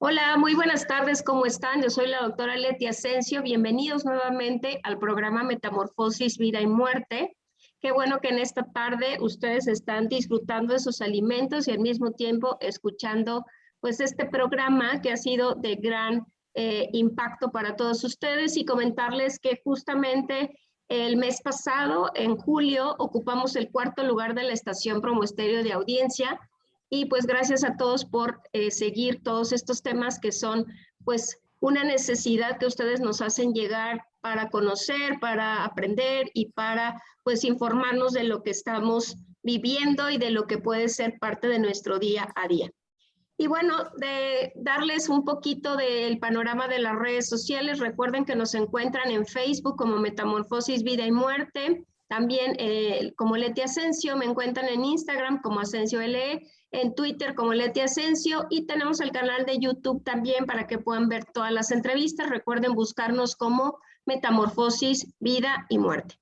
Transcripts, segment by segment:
Hola, muy buenas tardes, ¿cómo están? Yo soy la doctora Leti Asensio. Bienvenidos nuevamente al programa Metamorfosis, Vida y Muerte. Qué bueno que en esta tarde ustedes están disfrutando de sus alimentos y al mismo tiempo escuchando pues este programa que ha sido de gran impacto para todos ustedes y comentarles que justamente el mes pasado, en julio, ocupamos el 4º lugar de la estación Promo Estéreo de audiencia. Y pues gracias a todos por seguir todos estos temas que son pues una necesidad que ustedes nos hacen llegar para conocer, para aprender y para pues informarnos de lo que estamos viviendo y de lo que puede ser parte de nuestro día a día. Y bueno, de darles un poquito del panorama de las redes sociales, recuerden que nos encuentran en Facebook como Metamorfosis, Vida y Muerte, también como Leti Asensio, me encuentran en Instagram como Asensio LE, en Twitter como Leti Asensio y tenemos el canal de YouTube también para que puedan ver todas las entrevistas. Recuerden buscarnos como Metamorfosis, Vida y Muerte.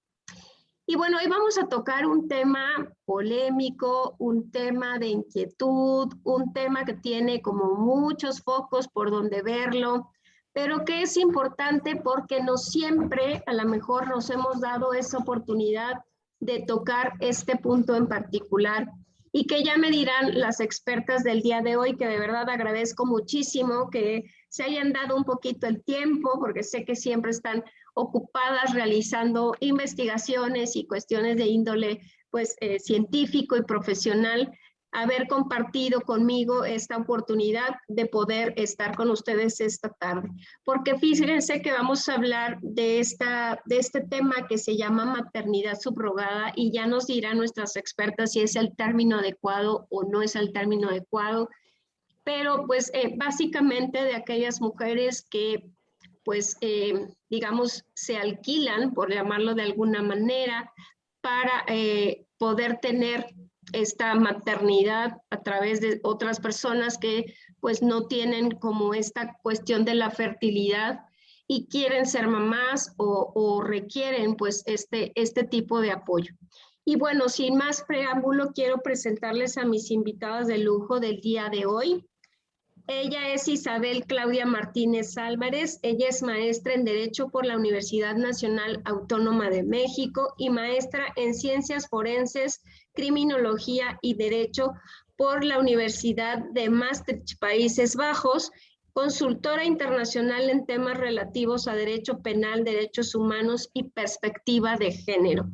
Y bueno, hoy vamos a tocar un tema polémico, un tema de inquietud, un tema que tiene como muchos focos por donde verlo, pero que es importante porque no siempre a lo mejor nos hemos dado esa oportunidad de tocar este punto en particular y que ya me dirán las expertas del día de hoy, que de verdad agradezco muchísimo que se hayan dado un poquito el tiempo, porque sé que siempre están ocupadas realizando investigaciones y cuestiones de índole pues científico y profesional, haber compartido conmigo esta oportunidad de poder estar con ustedes esta tarde. Porque fíjense que vamos a hablar de este tema que se llama maternidad subrogada y ya nos dirán nuestras expertas si es el término adecuado o no es el término adecuado, pero pues básicamente de aquellas mujeres que pues digamos se alquilan, por llamarlo de alguna manera, para poder tener esta maternidad a través de otras personas que pues no tienen como esta cuestión de la fertilidad y quieren ser mamás o requieren pues este tipo de apoyo. Y bueno, sin más preámbulo, quiero presentarles a mis invitadas de lujo del día de hoy. Ella es Isabel Claudia Martínez Álvarez. Ella es maestra en Derecho por la Universidad Nacional Autónoma de México y maestra en Ciencias Forenses, Criminología y Derecho por la Universidad de Maastricht, Países Bajos, consultora internacional en temas relativos a derecho penal, derechos humanos y perspectiva de género.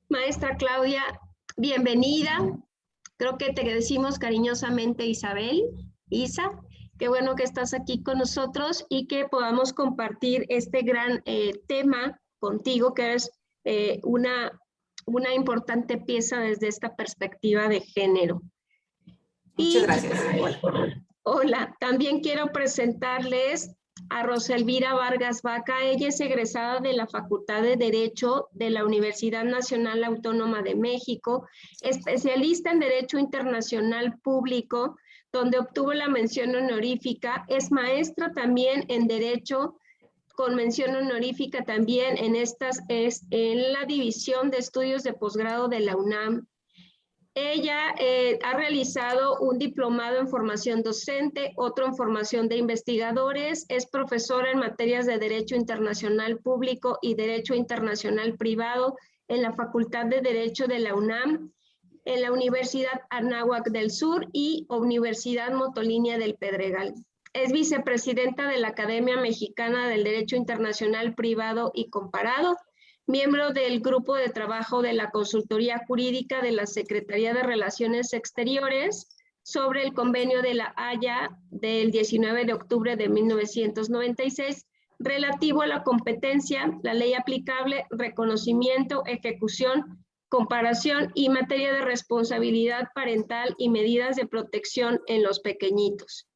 Maestra Claudia, bienvenida. Creo que te decimos cariñosamente Isabel. Isa, qué bueno que estás aquí con nosotros y que podamos compartir este gran tema contigo, que es una importante pieza desde esta perspectiva de género. Muchas gracias. Hola, también quiero presentarles a Roselvira Vargas Vaca. Ella es egresada de la Facultad de Derecho de la Universidad Nacional Autónoma de México, especialista en Derecho Internacional Público, donde obtuvo la mención honorífica. Es maestra también en Derecho con mención honorífica también en la División de Estudios de Posgrado de la UNAM. Ella ha realizado un diplomado en formación docente, otro en formación de investigadores, es profesora en materias de Derecho Internacional Público y Derecho Internacional Privado en la Facultad de Derecho de la UNAM, en la Universidad Anáhuac del Sur y Universidad Motolinía del Pedregal. Es vicepresidenta de la Academia Mexicana del Derecho Internacional Privado y Comparado, miembro del Grupo de Trabajo de la Consultoría Jurídica de la Secretaría de Relaciones Exteriores sobre el Convenio de la Haya del 19 de octubre de 1996 relativo a la competencia, la ley aplicable, reconocimiento, ejecución, comparación y materia de responsabilidad parental y medidas de protección en los pequeñitos.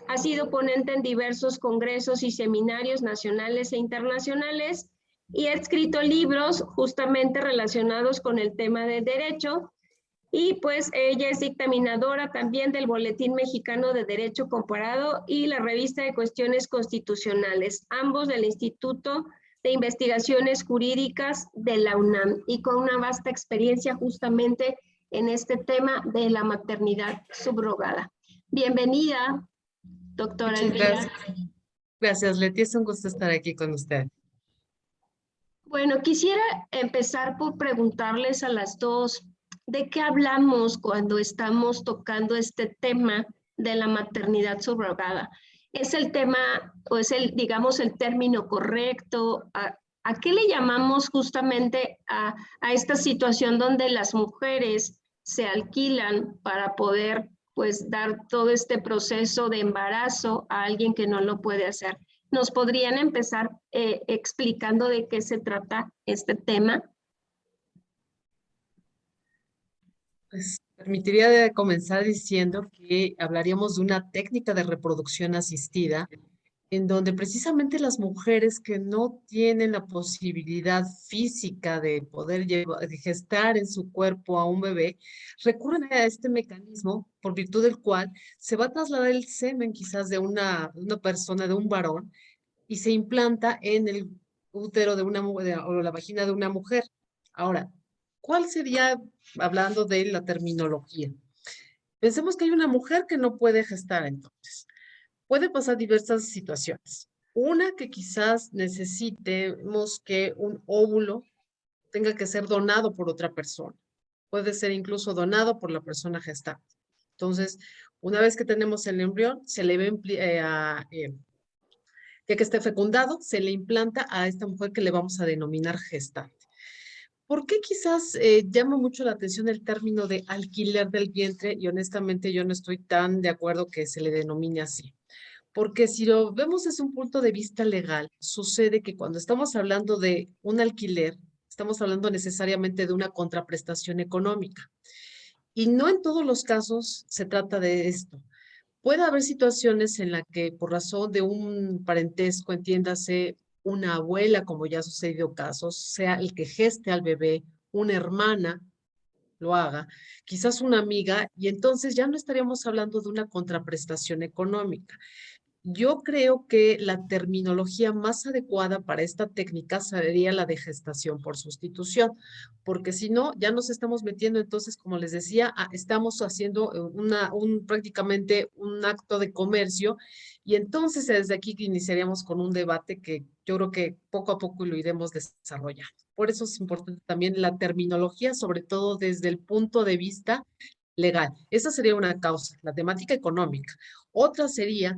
Ha sido ponente en diversos congresos y seminarios nacionales e internacionales y ha escrito libros justamente relacionados con el tema de derecho y pues ella es dictaminadora también del Boletín Mexicano de Derecho Comparado y la Revista de Cuestiones Constitucionales, ambos del Instituto de Investigaciones Jurídicas de la UNAM y con una vasta experiencia justamente en este tema de la maternidad subrogada. Bienvenida. doctora Muchas Elvira. gracias. Gracias, Leti. Es un gusto estar aquí con usted. Bueno, quisiera empezar por preguntarles a las dos, ¿de qué hablamos cuando estamos tocando este tema de la maternidad subrogada? ¿Es el tema o es digamos, el término correcto? ¿A qué le llamamos justamente a esta situación donde las mujeres se alquilan para poder, pues, dar todo este proceso de embarazo a alguien que no lo puede hacer? ¿Nos podrían empezar explicando de qué se trata este tema? Pues permitiría comenzar diciendo que hablaríamos de una técnica de reproducción asistida en donde precisamente las mujeres que no tienen la posibilidad física de poder de gestar en su cuerpo a un bebé, recurren a este mecanismo por virtud del cual se va a trasladar el semen quizás de una persona, de un varón, y se implanta en el útero de una mujer o la vagina de una mujer. Ahora, ¿cuál sería, hablando de la terminología? Pensemos que hay una mujer que no puede gestar entonces. Puede pasar diversas situaciones. Una, que quizás necesitemos que un óvulo tenga que ser donado por otra persona. Puede ser incluso donado por la persona gestante. Entonces, una vez que tenemos el embrión, se le ve ya que esté fecundado, se le implanta a esta mujer que le vamos a denominar gestante. ¿Por qué quizás llama mucho la atención el término de alquiler del vientre? Y honestamente yo no estoy tan de acuerdo que se le denomine así. Porque si lo vemos desde un punto de vista legal, sucede que cuando estamos hablando de un alquiler, estamos hablando necesariamente de una contraprestación económica. Y no en todos los casos se trata de esto. Puede haber situaciones en las que por razón de un parentesco, entiéndase una abuela, como ya ha sucedido casos, sea el que geste al bebé, una hermana lo haga, quizás una amiga, y entonces ya no estaríamos hablando de una contraprestación económica. Yo creo que la terminología más adecuada para esta técnica sería la de gestación por sustitución, porque si no, ya nos estamos metiendo entonces, como les decía, estamos haciendo prácticamente un acto de comercio y entonces desde aquí iniciaríamos con un debate que yo creo que poco a poco lo iremos desarrollando. Por eso es importante también la terminología, sobre todo desde el punto de vista legal. Esa sería una causa, la temática económica. Otra sería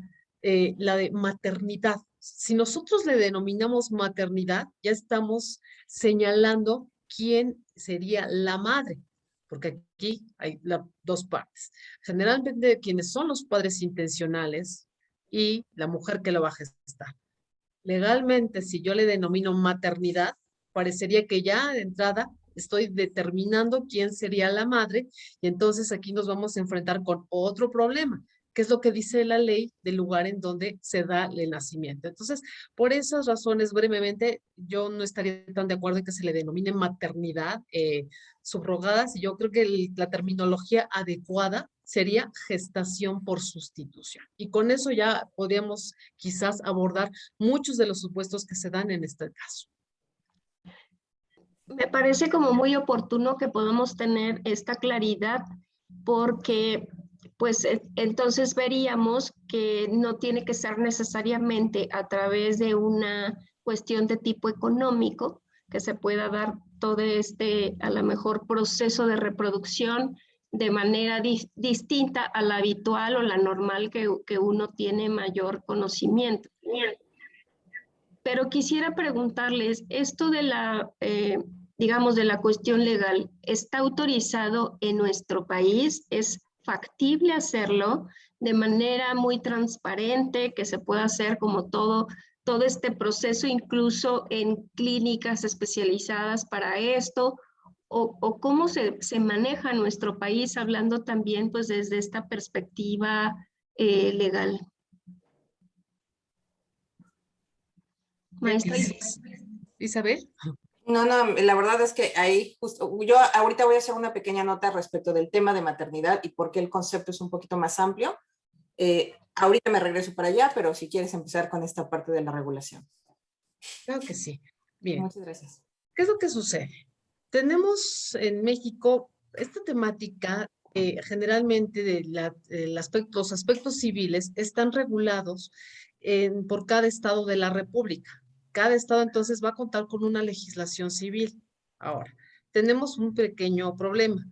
la de maternidad. Si nosotros le denominamos maternidad, ya estamos señalando quién sería la madre, porque aquí hay dos partes. Generalmente quienes son los padres intencionales y la mujer que lo va a gestar. Legalmente, si yo le denomino maternidad, parecería que ya de entrada estoy determinando quién sería la madre y entonces aquí nos vamos a enfrentar con otro problema, que es lo que dice la ley del lugar en donde se da el nacimiento. Entonces, por esas razones, brevemente, yo no estaría tan de acuerdo en que se le denomine maternidad subrogada. Yo creo que la terminología adecuada sería gestación por sustitución. Y con eso ya podríamos quizás abordar muchos de los supuestos que se dan en este caso. Me parece como muy oportuno que podamos tener esta claridad porque pues entonces veríamos que no tiene que ser necesariamente a través de una cuestión de tipo económico que se pueda dar todo este a lo mejor proceso de reproducción de manera distinta a la habitual o la normal que uno tiene mayor conocimiento. Pero quisiera preguntarles, esto de la, digamos, de la cuestión legal, ¿está autorizado en nuestro país? ¿Es factible hacerlo de manera muy transparente, que se pueda hacer como todo este proceso, incluso en clínicas especializadas para esto? ¿O cómo se maneja en nuestro país, hablando también pues desde esta perspectiva legal? Maestra Isabel. No, la verdad es que ahí justo, yo ahorita voy a hacer una pequeña nota respecto del tema de maternidad y por qué el concepto es un poquito más amplio. Ahorita me regreso para allá, pero si quieres empezar con esta parte de la regulación. Claro que sí. Bien. Muchas gracias. ¿Qué es lo que sucede? Tenemos en México esta temática generalmente los aspectos civiles están regulados por cada estado de la República. Cada estado entonces va a contar con una legislación civil. Ahora, tenemos un pequeño problema,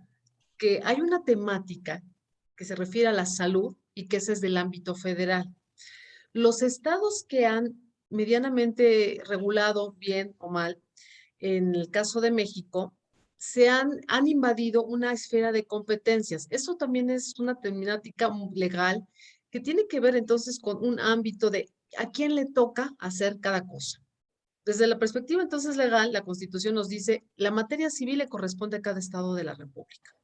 que hay una temática que se refiere a la salud y que ese es del ámbito federal. Los estados que han medianamente regulado bien o mal, en el caso de México, han invadido una esfera de competencias. Eso también es una temática legal que tiene que ver entonces con un ámbito de a quién le toca hacer cada cosa. Desde la perspectiva entonces legal, la Constitución nos dice la materia civil le corresponde a cada estado de la República,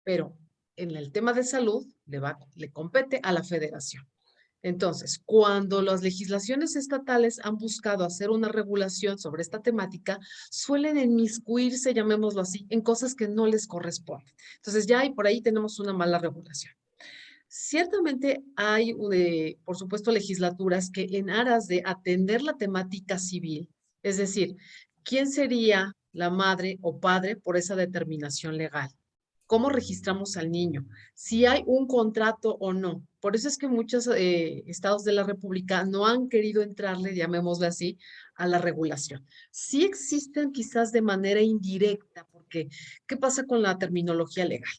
pero en el tema de salud le compete a la federación. Entonces, cuando las legislaciones estatales han buscado hacer una regulación sobre esta temática, suelen inmiscuirse, llamémoslo así, en cosas que no les corresponden. Entonces, ya por ahí tenemos una mala regulación. Ciertamente hay, por supuesto, legislaturas que en aras de atender la temática civil, es decir, ¿quién sería la madre o padre por esa determinación legal? ¿Cómo registramos al niño? Si hay un contrato o no. Por eso es que muchos estados de la República no han querido entrarle, llamémosle así, a la regulación. Sí existen quizás de manera indirecta, porque ¿qué pasa con la terminología legal?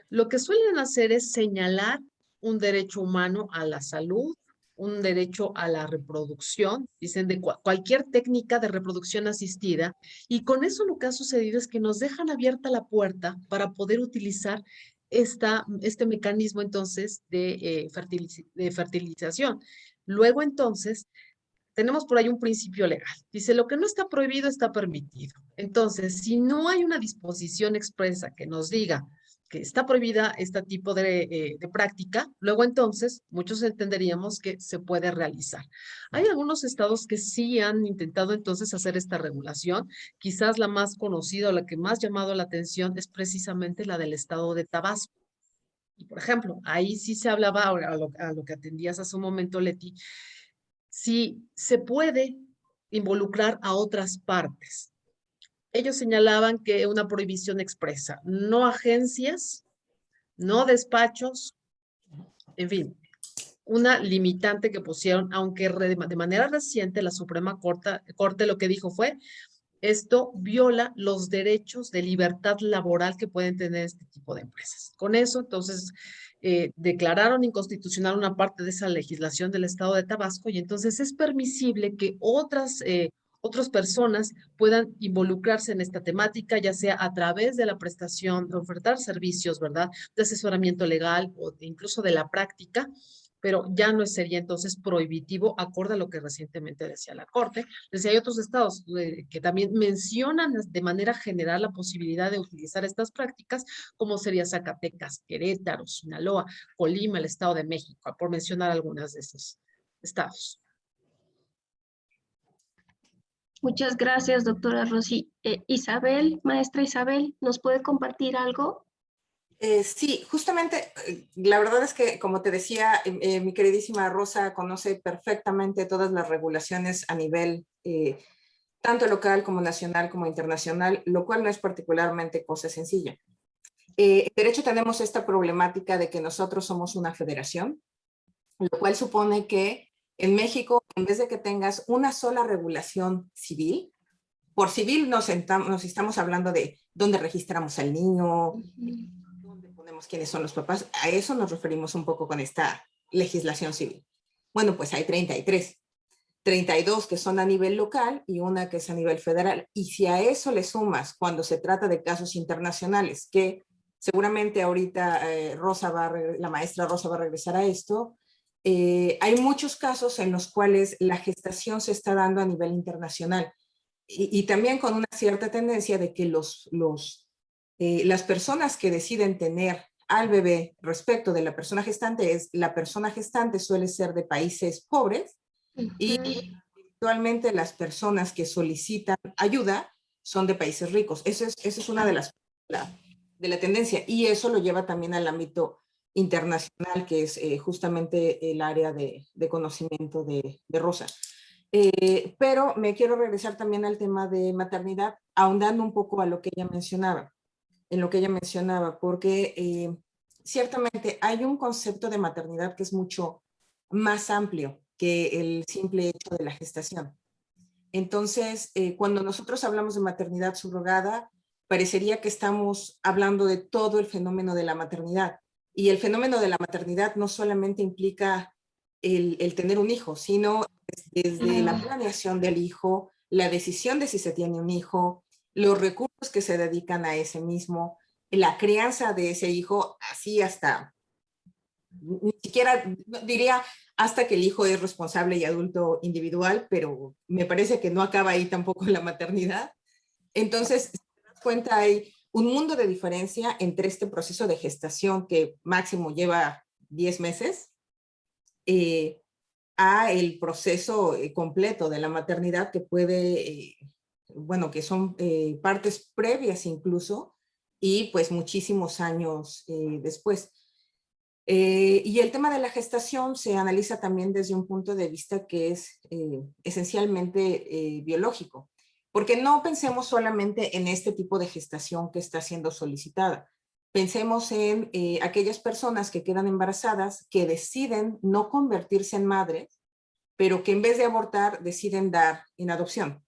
Lo que suelen hacer es señalar un derecho humano a la salud, un derecho a la reproducción, dicen de cualquier técnica de reproducción asistida, y con eso lo que ha sucedido es que nos dejan abierta la puerta para poder utilizar este mecanismo entonces de fertilización. Luego entonces tenemos por ahí un principio legal. Dice, lo que no está prohibido está permitido. Entonces, si no hay una disposición expresa que nos diga que está prohibida este tipo de práctica, luego entonces muchos entenderíamos que se puede realizar. Hay algunos estados que sí han intentado entonces hacer esta regulación. Quizás la más conocida o la que más llamado la atención es precisamente la del estado de Tabasco. Y por ejemplo, ahí sí se hablaba, a lo que atendías hace un momento, Leti, si se puede involucrar a otras partes. Ellos señalaban que una prohibición expresa, no agencias, no despachos, en fin, una limitante que pusieron, aunque de manera reciente la Suprema Corte lo que dijo fue, esto viola los derechos de libertad laboral que pueden tener este tipo de empresas. Con eso, entonces, declararon inconstitucional una parte de esa legislación del Estado de Tabasco y entonces es permisible que otras personas puedan involucrarse en esta temática, ya sea a través de la prestación, de ofertar servicios, ¿verdad? De asesoramiento legal o incluso de la práctica, pero ya no sería entonces prohibitivo, acorde a lo que recientemente decía la Corte. Decía, hay otros estados que también mencionan de manera general la posibilidad de utilizar estas prácticas, como sería Zacatecas, Querétaro, Sinaloa, Colima, el Estado de México, por mencionar algunas de esos estados. Muchas gracias, doctora Rosy. Isabel, maestra Isabel, ¿nos puede compartir algo? Sí, justamente, la verdad es que, como te decía, mi queridísima Rosa conoce perfectamente todas las regulaciones a nivel tanto local como nacional como internacional, lo cual no es particularmente cosa sencilla. En derecho tenemos esta problemática de que nosotros somos una federación, lo cual supone que en México, en vez de que tengas una sola regulación civil, por civil nos estamos hablando de dónde registramos al niño, dónde ponemos quiénes son los papás, a eso nos referimos un poco con esta legislación civil. Bueno, pues hay 33, 32 que son a nivel local y una que es a nivel federal. Y si a eso le sumas cuando se trata de casos internacionales, que seguramente ahorita la maestra Rosa va a regresar a esto, hay muchos casos en los cuales la gestación se está dando a nivel internacional y también con una cierta tendencia de que las personas que deciden tener al bebé respecto de la persona gestante, la persona gestante suele ser de países pobres y actualmente las personas que solicitan ayuda son de países ricos. Esa es una de la tendencia y eso lo lleva también al ámbito internacional, que es justamente el área de conocimiento de Rosa. Pero me quiero regresar también al tema de maternidad, ahondando un poco a lo que ella mencionaba, porque ciertamente hay un concepto de maternidad que es mucho más amplio que el simple hecho de la gestación. Entonces, cuando nosotros hablamos de maternidad subrogada, parecería que estamos hablando de todo el fenómeno de la maternidad. Y el fenómeno de la maternidad no solamente implica el tener un hijo, sino desde la planeación del hijo, la decisión de si se tiene un hijo, los recursos que se dedican a ese mismo, la crianza de ese hijo, así hasta, ni siquiera diría hasta que el hijo es responsable y adulto individual, pero me parece que no acaba ahí tampoco la maternidad. Entonces, si te das cuenta, hay un mundo de diferencia entre este proceso de gestación que máximo lleva 10 meses a el proceso completo de la maternidad que puede, bueno, que son partes previas incluso y pues muchísimos años después. Y el tema de la gestación se analiza también desde un punto de vista que es esencialmente biológico, porque no pensemos solamente en este tipo de gestación que está siendo solicitada. Pensemos en aquellas personas que quedan embarazadas que deciden no convertirse en madres, pero que en vez de abortar deciden dar en adopción.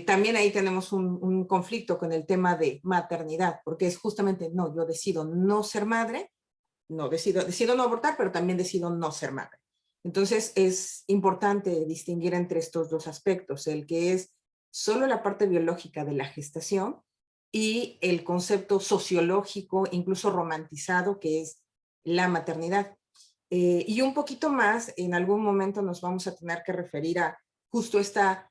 También ahí tenemos un conflicto con el tema de maternidad, porque es justamente, no, yo decido no ser madre, no, decido no abortar, pero también decido no ser madre. Entonces es importante distinguir entre estos dos aspectos, el que es solo la parte biológica de la gestación y el concepto sociológico, incluso romantizado, que es la maternidad. Y un poquito más, en algún momento nos vamos a tener que referir a justo esta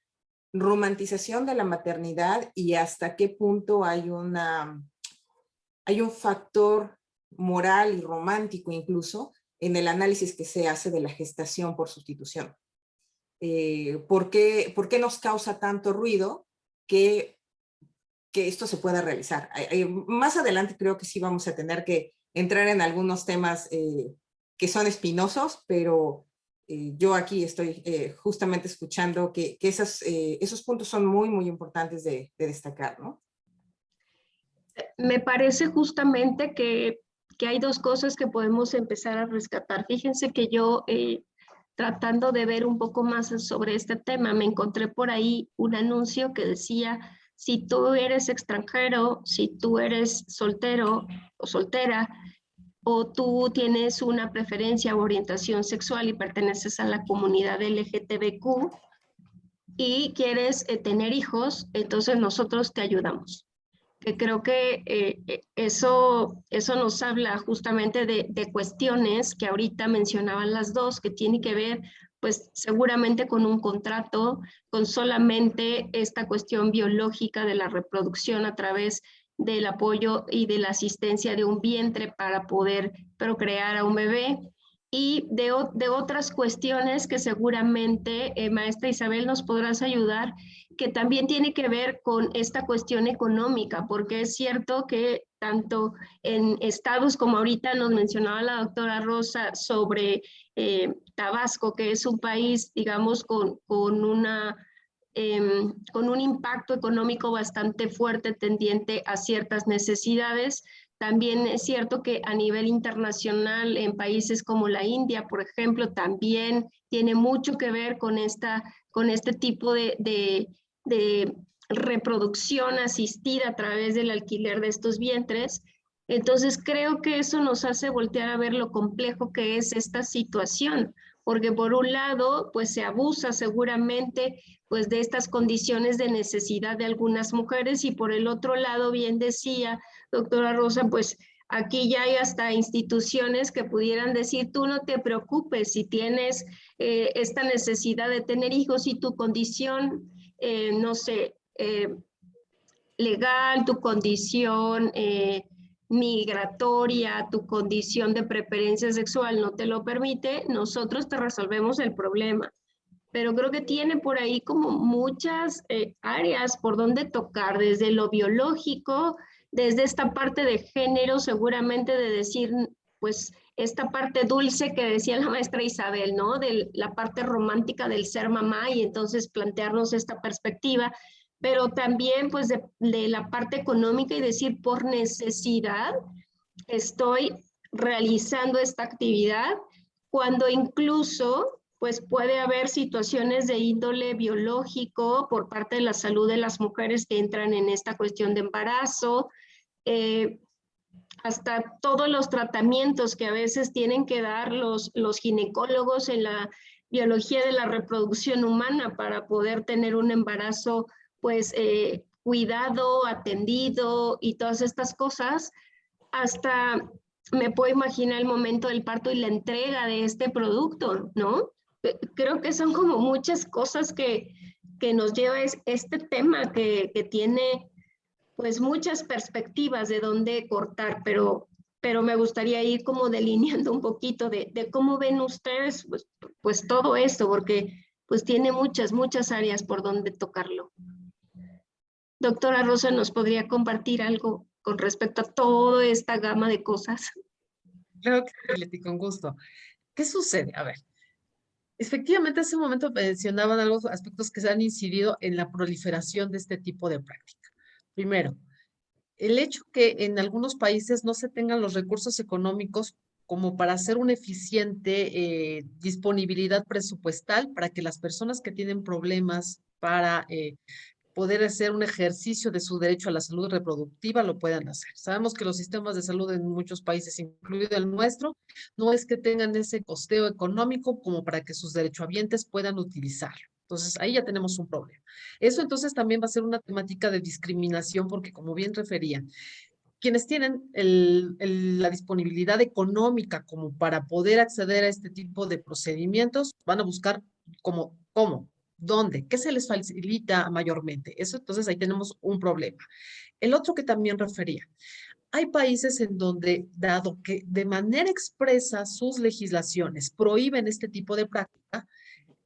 romantización de la maternidad y hasta qué punto hay un factor moral y romántico incluso en el análisis que se hace de la gestación por sustitución. ¿Por qué nos causa tanto ruido que esto se pueda realizar? Más adelante creo que sí vamos a tener que entrar en algunos temas que son espinosos, pero yo aquí estoy justamente escuchando que esos puntos son muy, muy importantes de destacar, ¿no? Me parece justamente que hay dos cosas que podemos empezar a rescatar. Fíjense que yo, tratando de ver un poco más sobre este tema, me encontré por ahí un anuncio que decía, si tú eres extranjero, si tú eres soltero o soltera, o tú tienes una preferencia o orientación sexual y perteneces a la comunidad LGTBQ y quieres tener hijos, entonces nosotros te ayudamos. Que creo que eso nos habla justamente de cuestiones que ahorita mencionaban las dos, que tienen que ver pues seguramente con un contrato, con solamente esta cuestión biológica de la reproducción a través del apoyo y de la asistencia de un vientre para poder procrear a un bebé, y de otras cuestiones que seguramente, maestra Isabel, nos podrás ayudar, que también tiene que ver con esta cuestión económica, porque es cierto que tanto en estados como ahorita nos mencionaba la doctora Rosa sobre Tabasco, que es un país, digamos, con un impacto económico bastante fuerte tendiente a ciertas necesidades. También es cierto que a nivel internacional, en países como la India, por ejemplo, también tiene mucho que ver con este tipo de reproducción asistida a través del alquiler de estos vientres. Entonces creo que eso nos hace voltear a ver lo complejo que es esta situación, porque por un lado, pues se abusa seguramente pues de estas condiciones de necesidad de algunas mujeres, y por el otro lado, bien decía doctora Rosa, pues aquí ya hay hasta instituciones que pudieran decir, tú no te preocupes si tienes esta necesidad de tener hijos y tu condición, no sé, legal, tu condición migratoria, tu condición de preferencia sexual no te lo permite, nosotros te resolvemos el problema. Pero creo que tiene por ahí como muchas áreas por donde tocar, desde lo biológico, desde esta parte de género, seguramente de decir, pues, esta parte dulce que decía la maestra Isabel, ¿no? De la parte romántica del ser mamá, y entonces plantearnos esta perspectiva, pero también, pues, de la parte económica y decir, por necesidad, estoy realizando esta actividad, cuando incluso pues puede haber situaciones de índole biológico por parte de la salud de las mujeres que entran en esta cuestión de embarazo, hasta todos los tratamientos que a veces tienen que dar los ginecólogos en la biología de la reproducción humana para poder tener un embarazo pues cuidado, atendido y todas estas cosas, hasta me puedo imaginar el momento del parto y la entrega de este producto, ¿no? Creo que son como muchas cosas que nos lleva este tema que tiene pues muchas perspectivas de dónde cortar, pero me gustaría ir como delineando un poquito de cómo ven ustedes pues todo esto, porque pues tiene muchas áreas por donde tocarlo. Doctora Rosa, ¿nos podría compartir algo con respecto a toda esta gama de cosas? Claro que sí, Leti, con gusto. ¿Qué sucede? A ver, efectivamente hace un momento mencionaban algunos aspectos que se han incidido en la proliferación de este tipo de práctica. Primero, el hecho que en algunos países no se tengan los recursos económicos como para hacer una eficiente disponibilidad presupuestal para que las personas que tienen problemas para poder hacer un ejercicio de su derecho a la salud reproductiva lo puedan hacer. Sabemos que los sistemas de salud en muchos países, incluido el nuestro, no es que tengan ese costeo económico como para que sus derechohabientes puedan utilizarlo. Entonces, ahí ya tenemos un problema. Eso entonces también va a ser una temática de discriminación porque, como bien refería, quienes tienen la disponibilidad económica como para poder acceder a este tipo de procedimientos van a buscar cómo, dónde, qué se les facilita mayormente. Eso, entonces ahí tenemos un problema. El otro que también refería, hay países en donde, dado que de manera expresa sus legislaciones prohíben este tipo de práctica,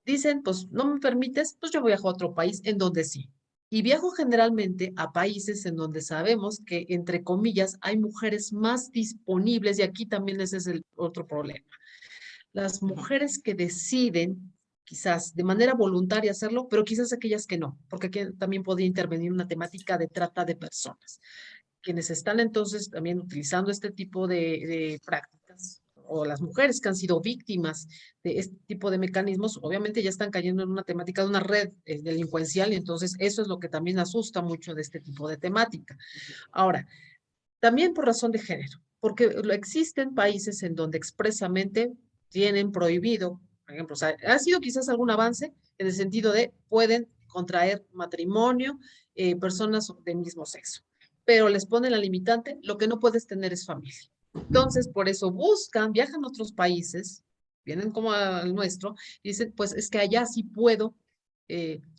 dicen, pues no me permites, pues yo viajo a otro país en donde sí. Y viajo generalmente a países en donde sabemos que, entre comillas, hay mujeres más disponibles y aquí también ese es el otro problema. Las mujeres que deciden quizás de manera voluntaria hacerlo, pero quizás aquellas que no, porque aquí también podría intervenir una temática de trata de personas. Quienes están entonces también utilizando este tipo de prácticas o las mujeres que han sido víctimas de este tipo de mecanismos, obviamente ya están cayendo en una temática de una red delincuencial y entonces eso es lo que también asusta mucho de este tipo de temática. Ahora, también por razón de género, porque existen países en donde expresamente tienen prohibido, por ejemplo, o sea, ha sido quizás algún avance en el sentido de pueden contraer matrimonio personas del mismo sexo, pero les ponen la limitante, lo que no puedes tener es familia. Entonces, por eso viajan a otros países, vienen como al nuestro, y dicen, pues es que allá sí puedo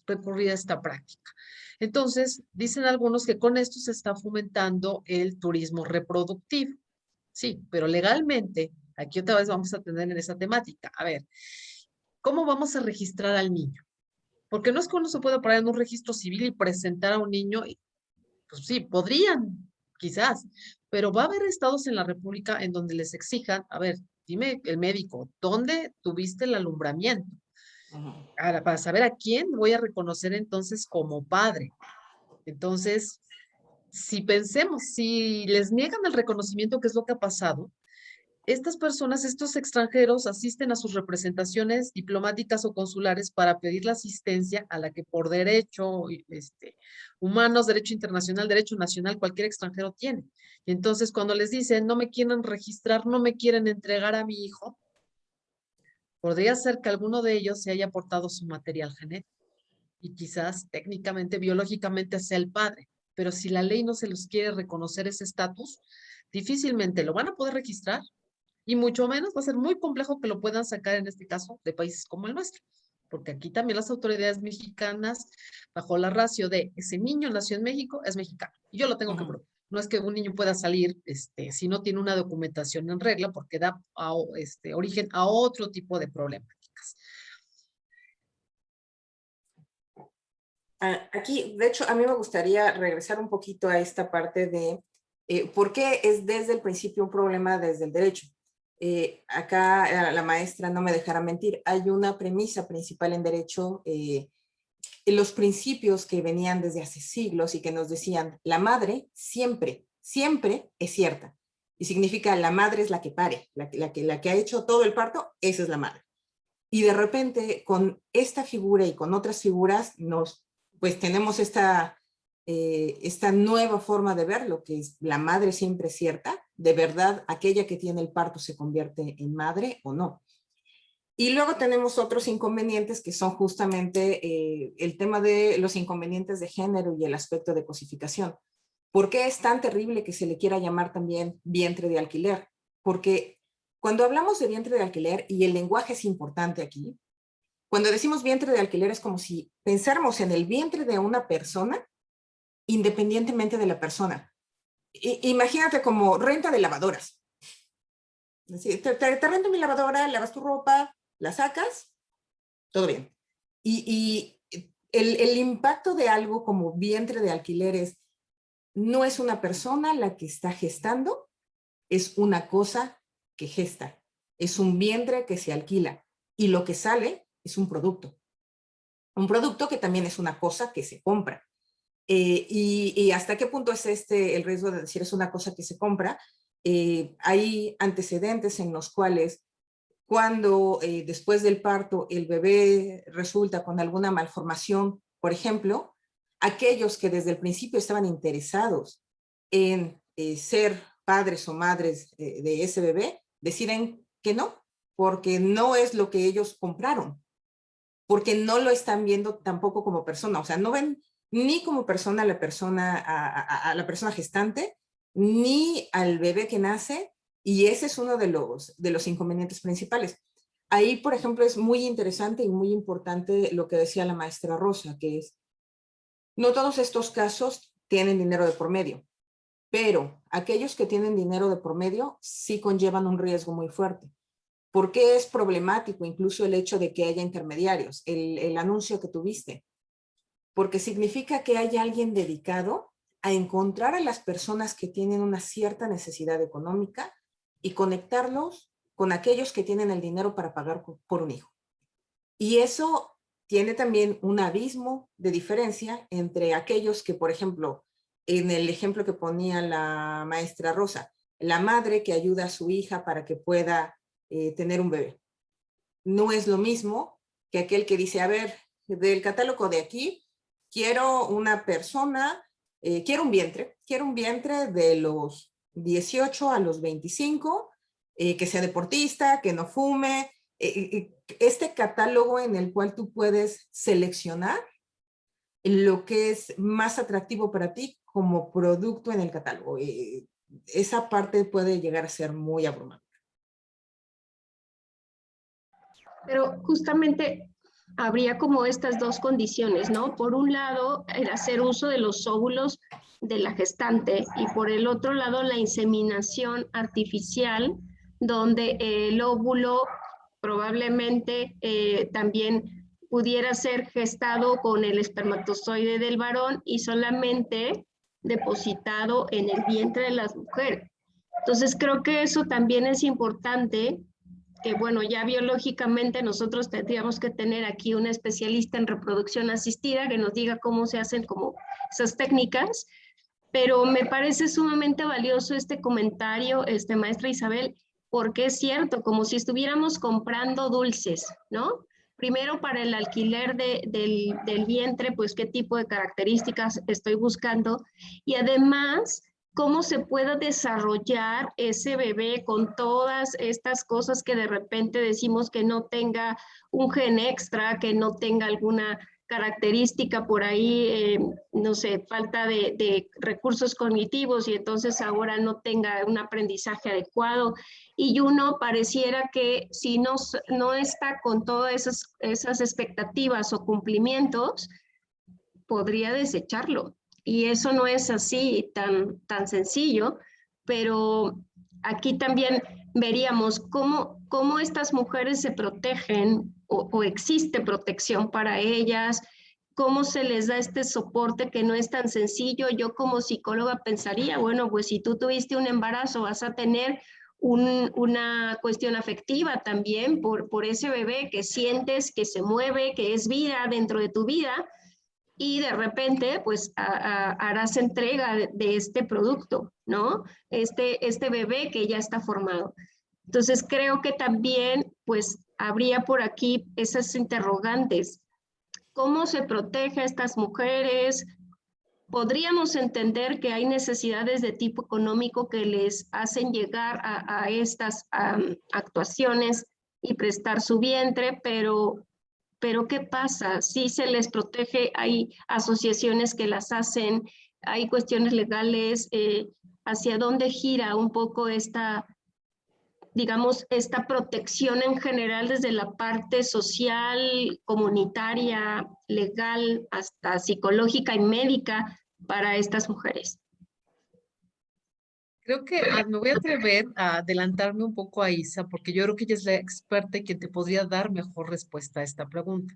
recurrir a esta práctica. Entonces, dicen algunos que con esto se está fomentando el turismo reproductivo. Sí, pero legalmente, aquí otra vez vamos a tener en esa temática. A ver, ¿cómo vamos a registrar al niño? Porque no es que uno se pueda parar en un registro civil y presentar a un niño, pues sí, podrían, quizás, pero va a haber estados en la República en donde les exijan, a ver, dime el médico, ¿dónde tuviste el alumbramiento? Ahora, para saber a quién voy a reconocer entonces como padre. Entonces, si les niegan el reconocimiento, que es lo que ha pasado, estas personas, estos extranjeros, asisten a sus representaciones diplomáticas o consulares para pedir la asistencia a la que por derecho humanos, derecho internacional, derecho nacional, cualquier extranjero tiene. Y entonces, cuando les dicen, no me quieren registrar, no me quieren entregar a mi hijo, podría ser que alguno de ellos se haya aportado su material genético y quizás técnicamente, biológicamente sea el padre, pero si la ley no se los quiere reconocer ese estatus, difícilmente lo van a poder registrar y mucho menos va a ser muy complejo que lo puedan sacar en este caso de países como el nuestro, porque aquí también las autoridades mexicanas, bajo la ratio de ese niño nació en México, es mexicano, y yo lo tengo que probar. No es que un niño pueda salir si no tiene una documentación en regla, porque da origen a otro tipo de problemáticas. Aquí, de hecho, a mí me gustaría regresar un poquito a esta parte de por qué es desde el principio un problema desde el derecho. Acá la maestra no me dejará mentir, hay una premisa principal en derecho, los principios que venían desde hace siglos y que nos decían, la madre siempre, siempre es cierta. Y significa la madre es la que pare, la que ha hecho todo el parto, esa es la madre. Y de repente con esta figura y con otras figuras pues tenemos esta nueva forma de ver lo que es la madre siempre cierta, de verdad aquella que tiene el parto se convierte en madre o no. Y luego tenemos otros inconvenientes que son justamente el tema de los inconvenientes de género y el aspecto de cosificación. ¿Por qué es tan terrible que se le quiera llamar también vientre de alquiler? Porque cuando hablamos de vientre de alquiler, y el lenguaje es importante aquí, cuando decimos vientre de alquiler es como si pensáramos en el vientre de una persona independientemente de la persona. Imagínate como renta de lavadoras. Te rento mi lavadora, lavas tu ropa, la sacas, todo bien. Y el impacto de algo como vientre de alquiler es, no es una persona la que está gestando, es una cosa que gesta. Es un vientre que se alquila. Y lo que sale es un producto. Un producto que también es una cosa que se compra. Y hasta qué punto es el riesgo de decir es una cosa que se compra. Hay antecedentes en los cuales cuando después del parto el bebé resulta con alguna malformación, por ejemplo, aquellos que desde el principio estaban interesados en ser padres o madres de ese bebé, deciden que no, porque no es lo que ellos compraron, porque no lo están viendo tampoco como persona, o sea, no ven ni como persona a la persona gestante, ni al bebé que nace, y ese es uno de los inconvenientes principales. Ahí, por ejemplo, es muy interesante y muy importante lo que decía la maestra Rosa, que es, no todos estos casos tienen dinero de por medio, pero aquellos que tienen dinero de por medio sí conllevan un riesgo muy fuerte. ¿Por qué es problemático incluso el hecho de que haya intermediarios? El anuncio que tuviste. Porque significa que hay alguien dedicado a encontrar a las personas que tienen una cierta necesidad económica y conectarlos con aquellos que tienen el dinero para pagar por un hijo. Y eso tiene también un abismo de diferencia entre aquellos que, por ejemplo, en el ejemplo que ponía la maestra Rosa, la madre que ayuda a su hija para que pueda tener un bebé. No es lo mismo que aquel que dice, a ver, del catálogo de aquí, quiero una persona, quiero un vientre de los 18 a los 25, que sea deportista, que no fume, este catálogo en el cual tú puedes seleccionar lo que es más atractivo para ti como producto en el catálogo. Esa parte puede llegar a ser muy abrumadora. Pero justamente habría como estas dos condiciones, ¿no? Por un lado, el hacer uso de los óvulos de la gestante y por el otro lado, la inseminación artificial, donde el óvulo probablemente también pudiera ser gestado con el espermatozoide del varón y solamente depositado en el vientre de las mujeres. Entonces, creo que eso también es importante, que bueno, ya biológicamente nosotros tendríamos que tener aquí una especialista en reproducción asistida que nos diga cómo se hacen como esas técnicas, pero me parece sumamente valioso este comentario, maestra Isabel, porque es cierto, como si estuviéramos comprando dulces, ¿no? Primero para el alquiler del vientre, pues qué tipo de características estoy buscando, y además cómo se pueda desarrollar ese bebé con todas estas cosas que de repente decimos que no tenga un gen extra, que no tenga alguna característica por ahí, no sé, falta de recursos cognitivos y entonces ahora no tenga un aprendizaje adecuado. Y uno pareciera que si no está con todas esas expectativas o cumplimientos, podría desecharlo. Y eso no es así tan sencillo, pero aquí también veríamos cómo estas mujeres se protegen o existe protección para ellas, cómo se les da este soporte que no es tan sencillo. Yo como psicóloga pensaría, bueno, pues si tú tuviste un embarazo vas a tener una cuestión afectiva también por ese bebé que sientes, que se mueve, que es vida dentro de tu vida, y de repente pues harás entrega de este producto, ¿no? Este bebé que ya está formado. Entonces creo que también pues habría por aquí esas interrogantes. ¿Cómo se protege a estas mujeres? Podríamos entender que hay necesidades de tipo económico que les hacen llegar a estas actuaciones y prestar su vientre, pero ¿qué pasa? Si se les protege, hay asociaciones que las hacen, hay cuestiones legales, ¿hacia dónde gira un poco esta, digamos, esta protección en general desde la parte social, comunitaria, legal, hasta psicológica y médica para estas mujeres? Creo que me voy a atrever a adelantarme un poco a Isa, porque yo creo que ella es la experta y quien te podría dar mejor respuesta a esta pregunta.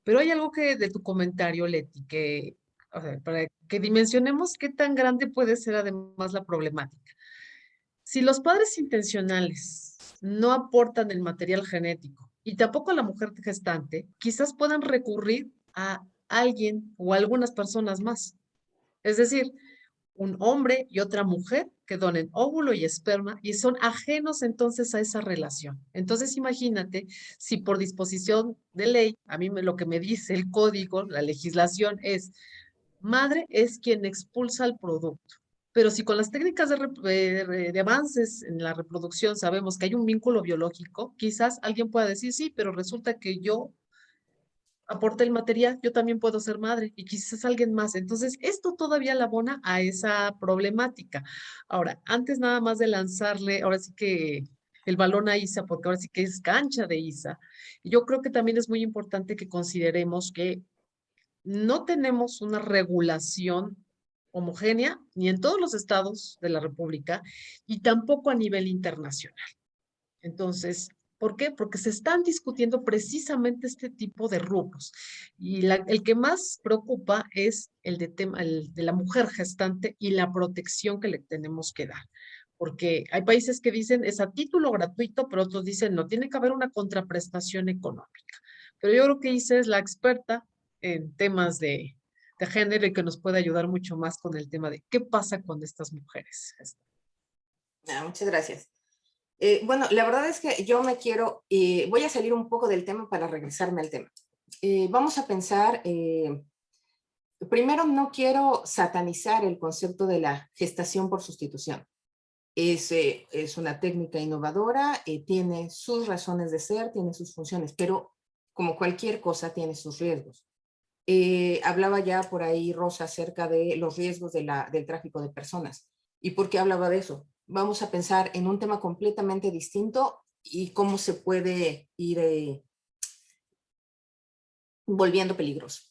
Pero hay algo que de tu comentario, Leti, que, o sea, para que dimensionemos qué tan grande puede ser además la problemática. Si los padres intencionales no aportan el material genético y tampoco la mujer gestante, quizás puedan recurrir a alguien o a algunas personas más. Es decir, un hombre y otra mujer que donen óvulo y esperma y son ajenos entonces a esa relación. Entonces imagínate si por disposición de ley, a mí lo que me dice el código, la legislación es, madre es quien expulsa el producto. Pero si con las técnicas de avances en la reproducción sabemos que hay un vínculo biológico, quizás alguien pueda decir, sí, pero resulta que yo aporte el material, yo también puedo ser madre y quizás alguien más. Entonces, esto todavía la abona a esa problemática. Ahora, antes nada más de lanzarle, ahora sí que el balón a Isa, porque ahora sí que es cancha de Isa, yo creo que también es muy importante que consideremos que no tenemos una regulación homogénea ni en todos los estados de la República y tampoco a nivel internacional. Entonces, ¿por qué? Porque se están discutiendo precisamente este tipo de rubros. Y el que más preocupa es el de la mujer gestante y la protección que le tenemos que dar. Porque hay países que dicen es a título gratuito, pero otros dicen no, tiene que haber una contraprestación económica. Pero yo creo que Isa es la experta en temas de género y que nos puede ayudar mucho más con el tema de qué pasa con estas mujeres. Muchas gracias. Bueno, la verdad es que yo me quiero, voy a salir un poco del tema para regresarme al tema. Vamos a pensar, primero no quiero satanizar el concepto de la gestación por sustitución. Es una técnica innovadora, tiene sus razones de ser, tiene sus funciones, pero como cualquier cosa tiene sus riesgos. Hablaba ya por ahí Rosa acerca de los riesgos del tráfico de personas. ¿Y por qué hablaba de eso? Vamos a pensar en un tema completamente distinto y cómo se puede ir volviendo peligroso.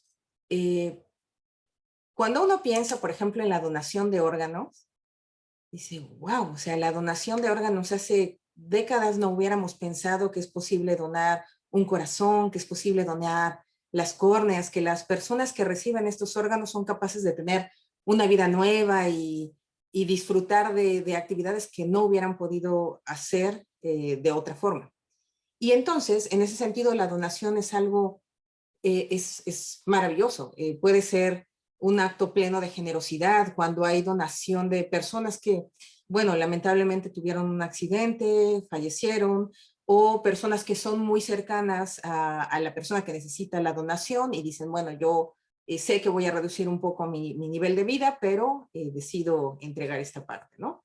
Cuando uno piensa, por ejemplo, en la donación de órganos, dice, wow, o sea, la donación de órganos hace décadas no hubiéramos pensado que es posible donar un corazón, que es posible donar las córneas, que las personas que reciben estos órganos son capaces de tener una vida nueva y disfrutar de actividades que no hubieran podido hacer de otra forma. Y entonces, en ese sentido, la donación es algo, es maravilloso. Puede ser un acto pleno de generosidad cuando hay donación de personas que, bueno, lamentablemente tuvieron un accidente, fallecieron, o personas que son muy cercanas a la persona que necesita la donación y dicen, bueno, yo sé que voy a reducir un poco mi nivel de vida, pero decido entregar esta parte, ¿no?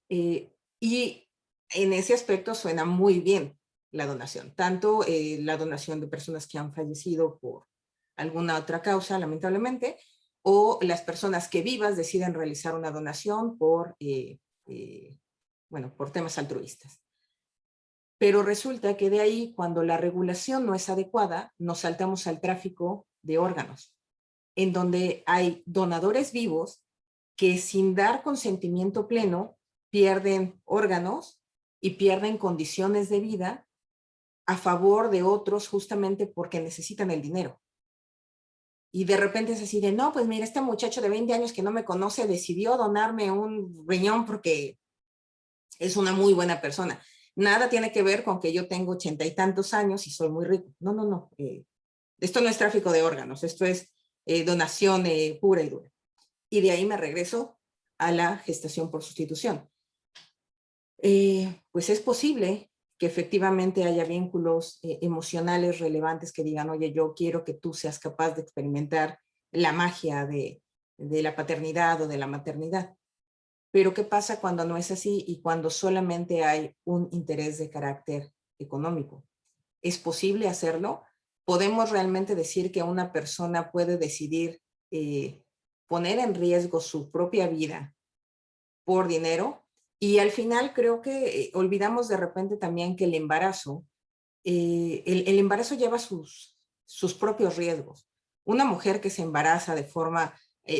Y en ese aspecto suena muy bien la donación, tanto la donación de personas que han fallecido por alguna otra causa, lamentablemente, o las personas que vivas deciden realizar una donación bueno, por temas altruistas. Pero resulta que de ahí, cuando la regulación no es adecuada, nos saltamos al tráfico de órganos, en donde hay donadores vivos que sin dar consentimiento pleno pierden órganos y pierden condiciones de vida a favor de otros justamente porque necesitan el dinero. Y de repente es así de, no, pues mira, este muchacho de 20 años que no me conoce decidió donarme un riñón porque es una muy buena persona. Nada tiene que ver con que yo tengo 80 y tantos años y soy muy rico. No, no, no. Esto no es tráfico de órganos, esto es donación pura y dura. Y de ahí me regreso a la gestación por sustitución. Pues es posible que efectivamente haya vínculos emocionales relevantes que digan, oye, yo quiero que tú seas capaz de experimentar la magia de la paternidad o de la maternidad. Pero ¿qué pasa cuando no es así y cuando solamente hay un interés de carácter económico? ¿Es posible hacerlo? ¿Podemos realmente decir que una persona puede decidir poner en riesgo su propia vida por dinero? Y al final creo que olvidamos de repente también que el embarazo, el embarazo lleva sus propios riesgos. Una mujer que se embaraza de forma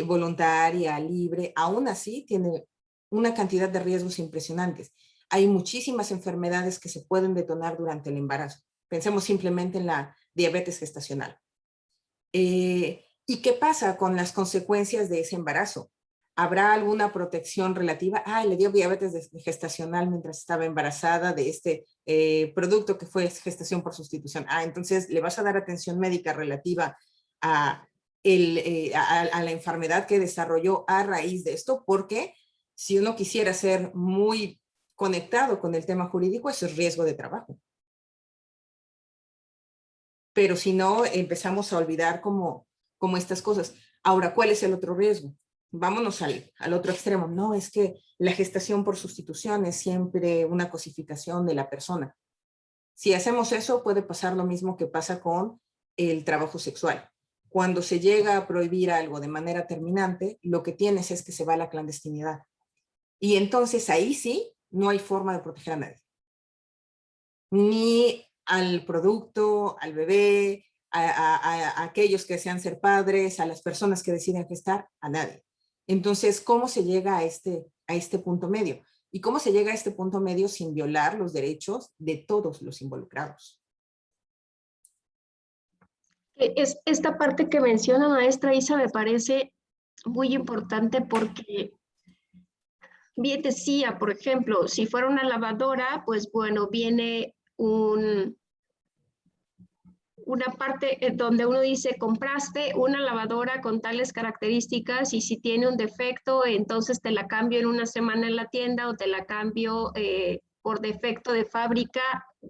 voluntaria, libre, aún así tiene una cantidad de riesgos impresionantes. Hay muchísimas enfermedades que se pueden detonar durante el embarazo. Pensemos simplemente en la diabetes gestacional. ¿Y qué pasa con las consecuencias de ese embarazo? ¿Habrá alguna protección relativa? Le dio diabetes gestacional mientras estaba embarazada de este producto que fue gestación por sustitución. Entonces le vas a dar atención médica relativa a la enfermedad que desarrolló a raíz de esto, porque si uno quisiera ser muy conectado con el tema jurídico, eso es riesgo de trabajo. Pero si no, empezamos a olvidar como estas cosas. Ahora, ¿cuál es el otro riesgo? Vámonos al otro extremo. No, es que la gestación por sustitución es siempre una cosificación de la persona. Si hacemos eso, puede pasar lo mismo que pasa con el trabajo sexual. Cuando se llega a prohibir algo de manera terminante, lo que tienes es que se va a la clandestinidad. Y entonces ahí sí, no hay forma de proteger a nadie. Ni al producto, al bebé, a aquellos que desean ser padres, a las personas que deciden gestar, a nadie. Entonces, ¿cómo se llega a este punto medio? ¿Y cómo se llega a este punto medio sin violar los derechos de todos los involucrados? Esta parte que menciona maestra Isa me parece muy importante porque bien decía, por ejemplo, si fuera una lavadora, pues bueno, viene una parte donde uno dice, compraste una lavadora con tales características y si tiene un defecto, entonces te la cambio en una semana en la tienda o te la cambio por defecto de fábrica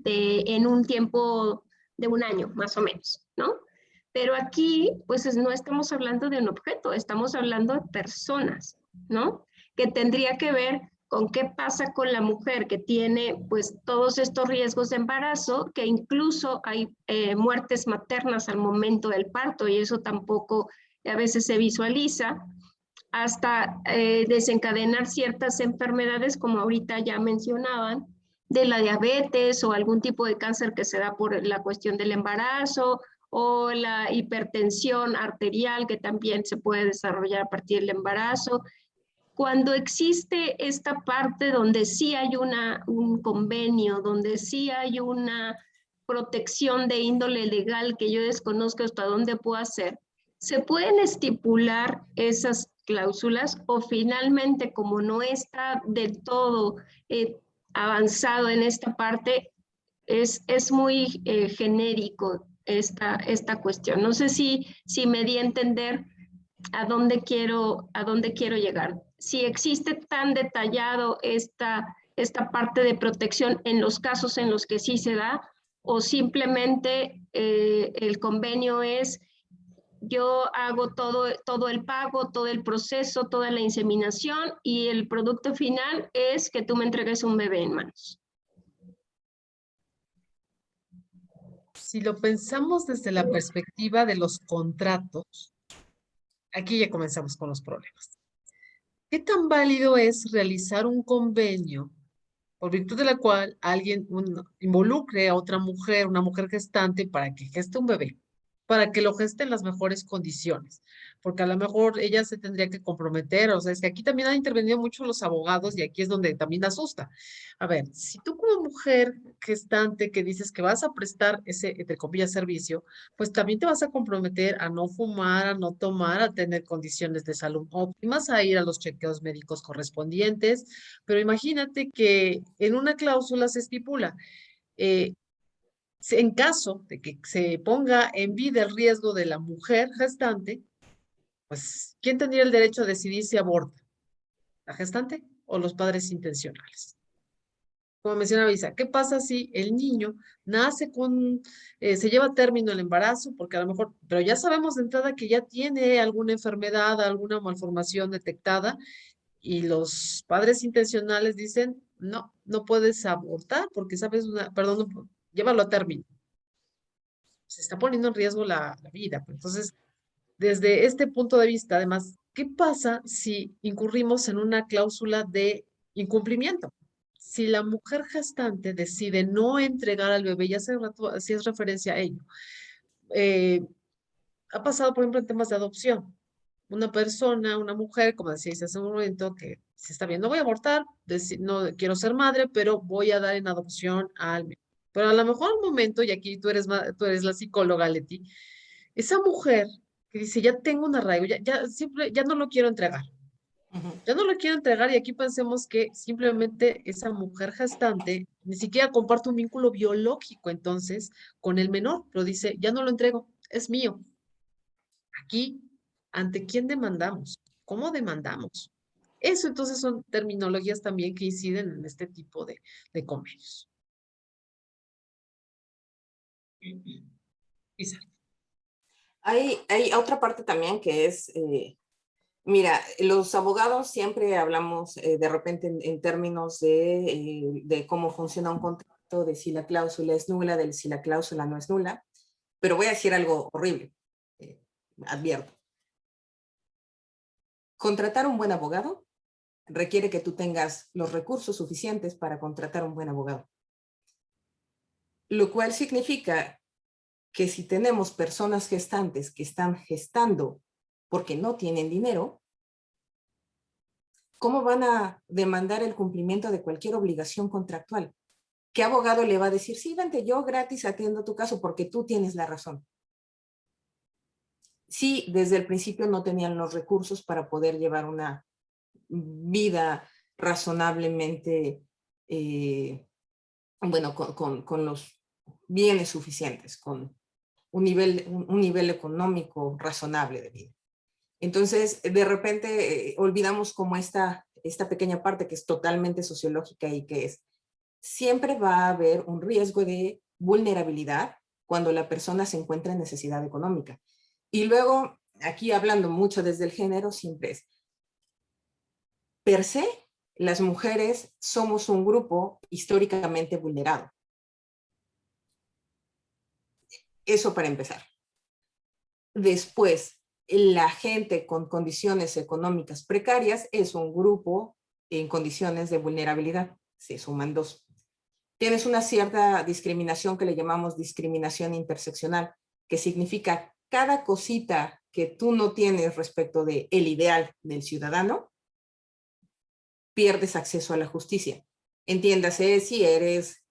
en un tiempo de un año, más o menos, ¿no? Pero aquí, pues no estamos hablando de un objeto, estamos hablando de personas, ¿no? Que tendría que ver con qué pasa con la mujer que tiene pues todos estos riesgos de embarazo, que incluso hay muertes maternas al momento del parto y eso tampoco a veces se visualiza, hasta desencadenar ciertas enfermedades como ahorita ya mencionaban, de la diabetes o algún tipo de cáncer que se da por la cuestión del embarazo o la hipertensión arterial que también se puede desarrollar a partir del embarazo. Cuando existe esta parte donde sí hay un convenio, donde sí hay una protección de índole legal que yo desconozco hasta dónde puedo hacer, ¿se pueden estipular esas cláusulas o finalmente como no está del todo avanzado en esta parte, es muy genérico esta cuestión? No sé si me di a entender a dónde quiero llegar. Si existe tan detallado esta parte de protección en los casos en los que sí se da, o simplemente el convenio es yo hago todo el pago, todo el proceso, toda la inseminación y el producto final es que tú me entregues un bebé en manos. Si lo pensamos desde la perspectiva de los contratos, aquí ya comenzamos con los problemas. ¿Qué tan válido es realizar un convenio por virtud de la cual alguien involucre a otra mujer, una mujer gestante, para que geste un bebé, para que lo geste en las mejores condiciones? Porque a lo mejor ella se tendría que comprometer, o sea, es que aquí también han intervenido mucho los abogados y aquí es donde también asusta. A ver, si tú como mujer gestante que dices que vas a prestar ese, entre comillas, servicio, pues también te vas a comprometer a no fumar, a no tomar, a tener condiciones de salud óptimas, a ir a los chequeos médicos correspondientes, pero imagínate que en una cláusula se estipula, eh, en caso de que se ponga en vida el riesgo de la mujer gestante, Pues, ¿quién tendría el derecho a decidir si aborta? ¿La gestante o los padres intencionales? Como mencionaba Isa, ¿qué pasa si el niño nace con, se lleva a término el embarazo? Porque a lo mejor, pero ya sabemos de entrada que ya tiene alguna enfermedad, alguna malformación detectada, y los padres intencionales dicen, no, no puedes abortar porque sabes una, perdón, no, llévalo a término. Se está poniendo en riesgo la vida. Entonces, desde este punto de vista, además, ¿qué pasa si incurrimos en una cláusula de incumplimiento? Si la mujer gestante decide no entregar al bebé, ya hace rato hacías referencia a ello, eh, ha pasado, por ejemplo, en temas de adopción. Una persona, una mujer, como decíais hace un momento, que se está viendo, voy a abortar, no quiero ser madre, pero voy a dar en adopción al bebé. Pero a lo mejor al momento, y aquí tú eres la psicóloga, Leti, esa mujer que dice, ya tengo un arraigo, ya no lo quiero entregar. Ujú. Ya no lo quiero entregar y aquí pensemos que simplemente esa mujer gestante ni siquiera comparte un vínculo biológico entonces con el menor, pero dice, ya no lo entrego, es mío. Aquí, ¿ante quién demandamos? ¿Cómo demandamos? Eso entonces son terminologías también que inciden en este tipo de convenios. Isa. Hay otra parte también que es, mira, los abogados siempre hablamos de repente en términos de cómo funciona un contrato, de si la cláusula es nula, de si la cláusula no es nula, pero voy a decir algo horrible, eh, advierto. Contratar un buen abogado requiere que tú tengas los recursos suficientes para contratar un buen abogado. Lo cual significa que si tenemos personas gestantes que están gestando porque no tienen dinero, ¿cómo van a demandar el cumplimiento de cualquier obligación contractual? ¿Qué abogado le va a decir, sí, vente, yo gratis atiendo tu caso porque tú tienes la razón? Sí, desde el principio no tenían los recursos para poder llevar una vida razonablemente, bueno, con los bienes suficientes, con un nivel económico razonable de vida. Entonces, de repente, olvidamos como esta pequeña parte que es totalmente sociológica y que es, siempre va a haber un riesgo de vulnerabilidad cuando la persona se encuentra en necesidad económica. Y luego, aquí hablando mucho desde el género, siempre es, per se, las mujeres somos un grupo históricamente vulnerado. Eso para empezar. Después, la gente con condiciones económicas precarias es un grupo en condiciones de vulnerabilidad. Se suman dos. Tienes una cierta discriminación que le llamamos discriminación interseccional, que significa cada cosita que tú no tienes respecto del ideal del ciudadano, pierdes acceso a la justicia. Entiéndase si eres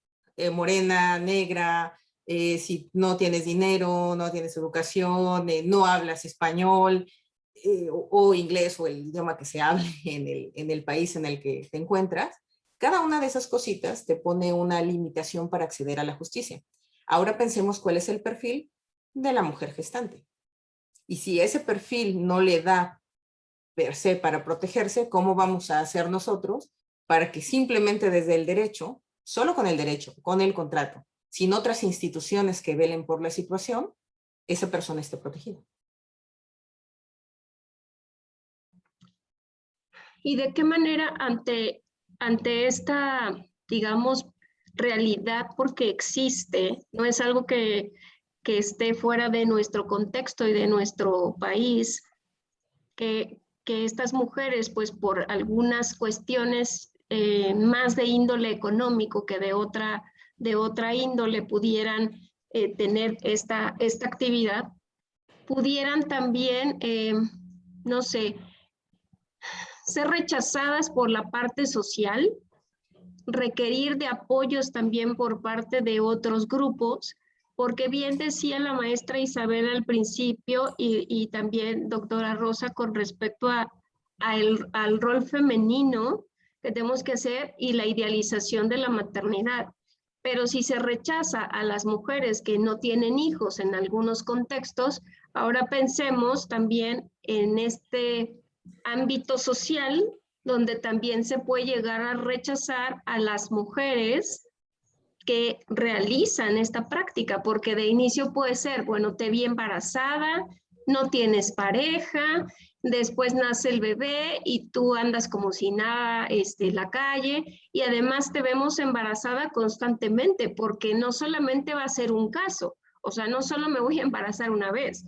morena, negra, si no tienes dinero, no tienes educación, no hablas español o inglés o el idioma que se hable en el país en el que te encuentras, cada una de esas cositas te pone una limitación para acceder a la justicia. Ahora pensemos cuál es el perfil de la mujer gestante. Y si ese perfil no le da per se para protegerse, ¿cómo vamos a hacer nosotros para que simplemente desde el derecho, solo con el derecho, con el contrato, sin otras instituciones que velen por la situación, esa persona esté protegida? ¿Y de qué manera ante esta, digamos, realidad, porque existe, no es algo que esté fuera de nuestro contexto y de nuestro país, que estas mujeres, pues por algunas cuestiones más de índole económico que de otra índole pudieran tener esta actividad, pudieran también, no sé, ser rechazadas por la parte social, requerir de apoyos también por parte de otros grupos, porque bien decía la maestra Isabel al principio y también doctora Rosa con respecto al rol femenino que tenemos que hacer y la idealización de la maternidad. Pero si se rechaza a las mujeres que no tienen hijos en algunos contextos, ahora pensemos también en este ámbito social donde también se puede llegar a rechazar a las mujeres que realizan esta práctica, porque de inicio puede ser, bueno, te vi embarazada, no tienes pareja, después nace el bebé y tú andas como si nada en la calle, y además te vemos embarazada constantemente, porque no solamente va a ser un caso, o sea, no solo me voy a embarazar una vez,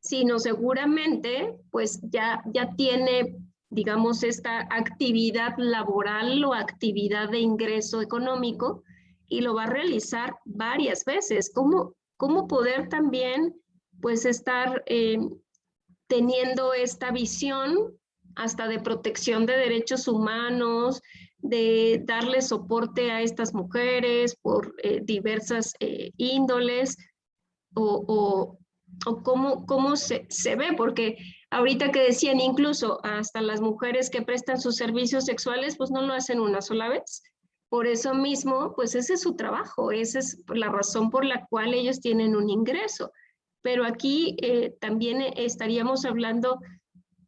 sino seguramente pues ya tiene, digamos, esta actividad laboral o actividad de ingreso económico y lo va a realizar varias veces. ¿Cómo poder también pues estar teniendo esta visión hasta de protección de derechos humanos, de darle soporte a estas mujeres por diversas índoles, o, o cómo se ve? Porque ahorita que decían, incluso hasta las mujeres que prestan sus servicios sexuales, pues no lo hacen una sola vez. Por eso mismo, pues ese es su trabajo, esa es la razón por la cual ellos tienen un ingreso. Pero aquí también estaríamos hablando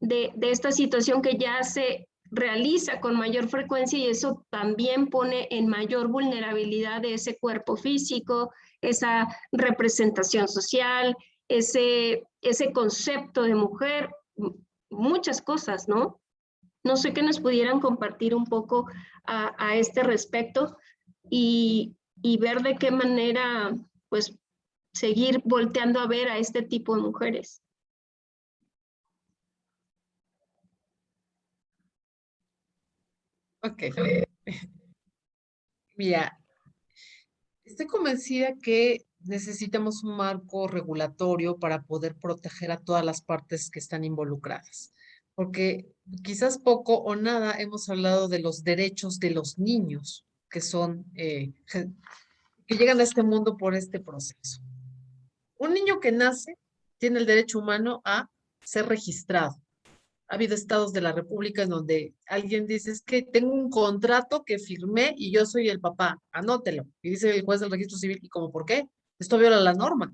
de esta situación que ya se realiza con mayor frecuencia, y eso también pone en mayor vulnerabilidad de ese cuerpo físico, esa representación social, ese concepto de mujer, muchas cosas, ¿no? No sé qué nos pudieran compartir un poco a este respecto, y ver de qué manera, pues, seguir volteando a ver a este tipo de mujeres. Ok. Mira, estoy convencida que necesitamos un marco regulatorio para poder proteger a todas las partes que están involucradas, porque quizás poco o nada hemos hablado de los derechos de los niños que son, que llegan a este mundo por este proceso. Un niño que nace tiene el derecho humano a ser registrado. Ha habido estados de la República en donde alguien dice, es que tengo un contrato que firmé y yo soy el papá, anótelo. Y dice el juez del registro civil, ¿y cómo por qué? Esto viola la norma.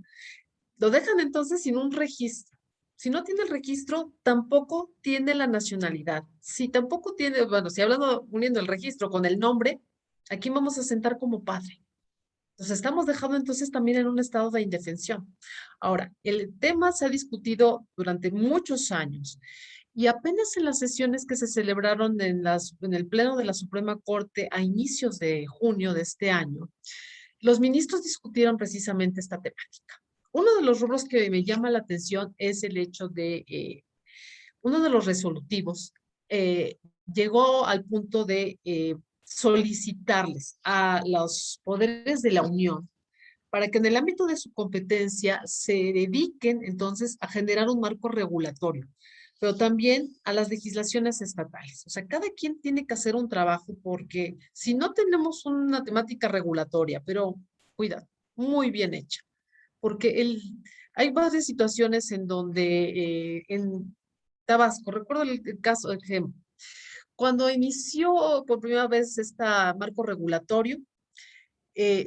Lo dejan entonces sin un registro. Si no tiene el registro, tampoco tiene la nacionalidad. Si tampoco tiene, bueno, si hablando, uniendo el registro con el nombre, aquí vamos a sentar como padre. Nos estamos dejando entonces también en un estado de indefensión. Ahora, el tema se ha discutido durante muchos años y apenas en las sesiones que se celebraron en el Pleno de la Suprema Corte a inicios de junio de este año, los ministros discutieron precisamente esta temática. Uno de los rubros que me llama la atención es el hecho de uno de los resolutivos llegó al punto de solicitarles a los poderes de la Unión para que en el ámbito de su competencia se dediquen entonces a generar un marco regulatorio, pero también a las legislaciones estatales. O sea, cada quien tiene que hacer un trabajo porque si no tenemos una temática regulatoria, pero cuidado, muy bien hecha, porque hay varias situaciones en donde en Tabasco, recuerdo el caso, ejemplo, cuando inició por primera vez este marco regulatorio,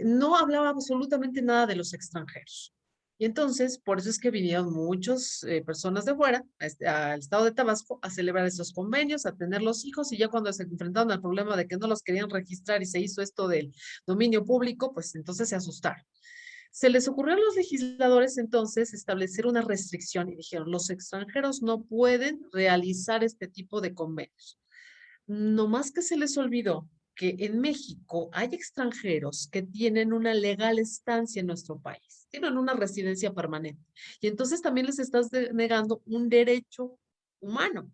no hablaba absolutamente nada de los extranjeros. Y entonces, por eso es que vinieron muchas personas de fuera al estado de Tabasco a celebrar esos convenios, a tener los hijos, y ya cuando se enfrentaron al problema de que no los querían registrar y se hizo esto del dominio público, pues entonces se asustaron. Se les ocurrió a los legisladores entonces establecer una restricción y dijeron, los extranjeros no pueden realizar este tipo de convenios. No más que se les olvidó que en México hay extranjeros que tienen una legal estancia en nuestro país, tienen una residencia permanente. Y entonces también les estás negando un derecho humano.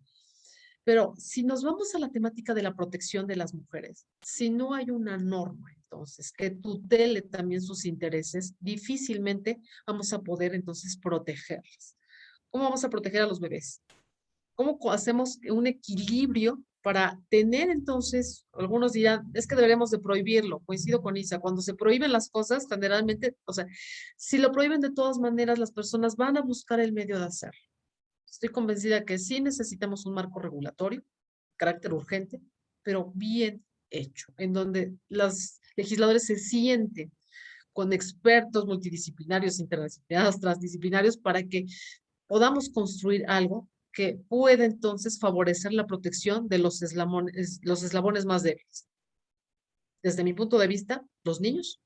Pero si nos vamos a la temática de la protección de las mujeres, si no hay una norma, entonces, que tutele también sus intereses, difícilmente vamos a poder entonces protegerlas. ¿Cómo vamos a proteger a los bebés? ¿Cómo hacemos un equilibrio para tener entonces, algunos dirán, es que deberíamos de prohibirlo? Coincido con Isa, cuando se prohíben las cosas, generalmente, o sea, si lo prohíben de todas maneras, las personas van a buscar el medio de hacerlo. Estoy convencida que sí necesitamos un marco regulatorio, carácter urgente, pero bien hecho, en donde las legisladores se sienten con expertos multidisciplinarios, interdisciplinarios, transdisciplinarios, para que podamos construir algo que pueda entonces favorecer la protección de los eslabones más débiles. Desde mi punto de vista, los niños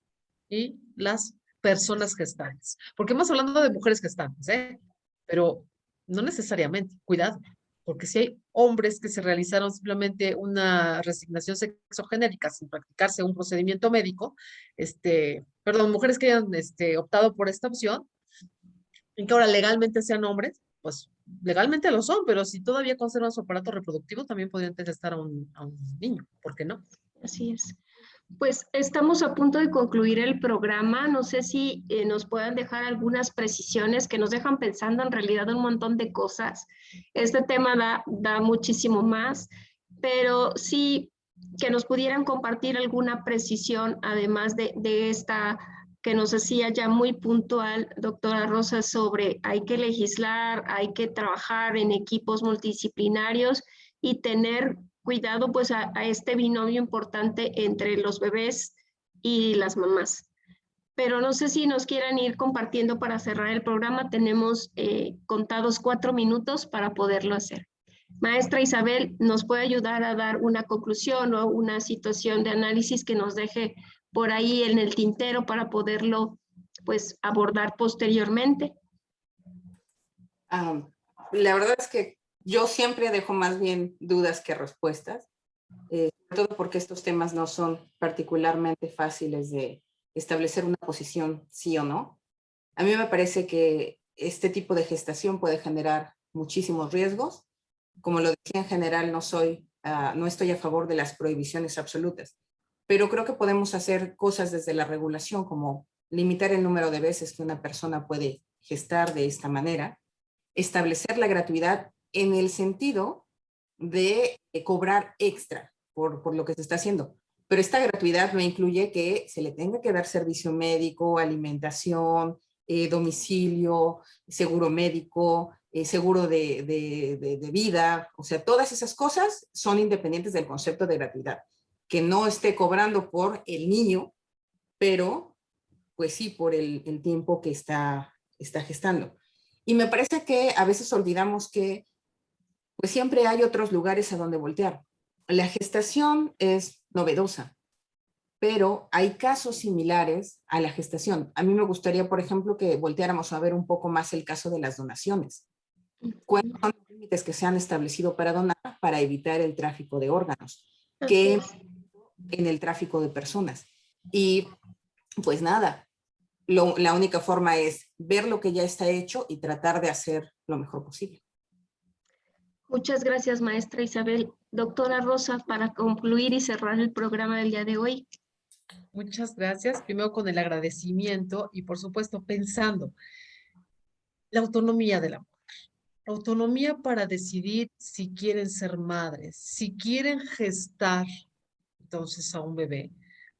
y las personas gestantes. Porque hemos hablando de mujeres gestantes, ¿eh? Pero no necesariamente, cuidado, porque si hay hombres que se realizaron simplemente una resignación sexogenérica sin practicarse un procedimiento médico, perdón, mujeres que hayan optado por esta opción, y que ahora legalmente sean hombres, pues legalmente lo son, pero si todavía conservan su aparato reproductivo, también podrían gestar a un niño, ¿por qué no? Así es. Pues estamos a punto de concluir el programa. No sé si nos puedan dejar algunas precisiones que nos dejan pensando en realidad un montón de cosas. Este tema da muchísimo más, pero sí que nos pudieran compartir alguna precisión, además de esta que nos hacía ya muy puntual, doctora Rosa, sobre hay que legislar, hay que trabajar en equipos multidisciplinarios y tener cuidado pues a este binomio importante entre los bebés y las mamás. Pero no sé si nos quieran ir compartiendo para cerrar el programa. Tenemos contados 4 minutos para poderlo hacer. Maestra Isabel, ¿nos puede ayudar a dar una conclusión o una situación de análisis que nos deje por ahí en el tintero para poderlo pues abordar posteriormente? La verdad es que yo siempre dejo más bien dudas que respuestas, sobre todo porque estos temas no son particularmente fáciles de establecer una posición sí o no. A mí me parece que este tipo de gestación puede generar muchísimos riesgos. Como lo decía, en general no estoy a favor de las prohibiciones absolutas, pero creo que podemos hacer cosas desde la regulación, como limitar el número de veces que una persona puede gestar de esta manera, establecer la gratuidad en el sentido de cobrar extra por lo que se está haciendo. Pero esta gratuidad no incluye que se le tenga que dar servicio médico, alimentación, domicilio, seguro médico, seguro de vida. O sea, todas esas cosas son independientes del concepto de gratuidad. Que no esté cobrando por el niño, pero pues sí por el tiempo que está gestando. Y me parece que a veces olvidamos que pues siempre hay otros lugares a donde voltear. La gestación es novedosa, pero hay casos similares a la gestación. A mí me gustaría, por ejemplo, que volteáramos a ver un poco más el caso de las donaciones. ¿Cuáles son los límites que se han establecido para donar para evitar el tráfico de órganos? Que en el tráfico de personas. Y pues nada, la única forma es ver lo que ya está hecho y tratar de hacer lo mejor posible. Muchas gracias, maestra Isabel. Doctora Rosa, para concluir y cerrar el programa del día de hoy. Muchas gracias. Primero con el agradecimiento y por supuesto pensando la autonomía de la mujer. La autonomía para decidir si quieren ser madres, si quieren gestar entonces a un bebé.